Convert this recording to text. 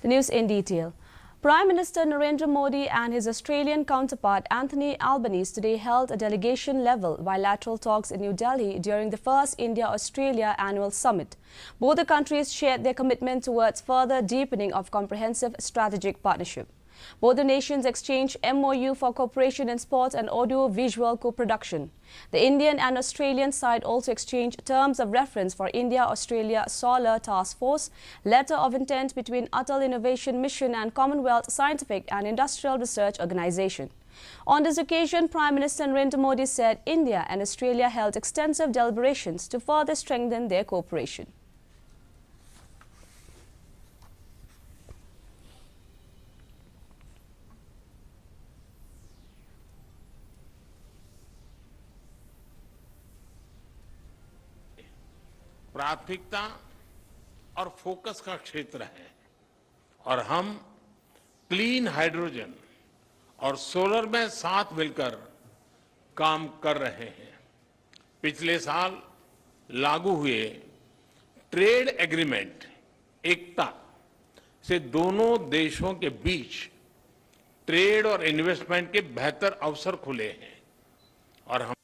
The news in detail. Prime Minister Narendra Modi and his Australian counterpart Anthony Albanese today held a delegation-level bilateral talks in New Delhi during the first India-Australia annual summit. Both the countries shared their commitment towards further deepening of comprehensive strategic partnership. Both the nations exchanged MOU for cooperation in sport and audio-visual co-production. The Indian and Australian side also exchanged terms of reference for India-Australia Solar Task Force, letter of intent between Atal Innovation Mission and Commonwealth Scientific and Industrial Research Organisation. On this occasion, Prime Minister Narendra Modi said India and Australia held extensive deliberations to further strengthen their cooperation. प्राथमिकता और focus का क्षेत्र है और हम clean hydrogen और solar में साथ मिलकर काम कर रहे हैं। पिछले साल लागू हुए ट्रेड एग्रीमेंट एकता से दोनों देशों के बीच ट्रेड और इन्वेस्टमेंट के बेहतर अवसर खुले हैं और हम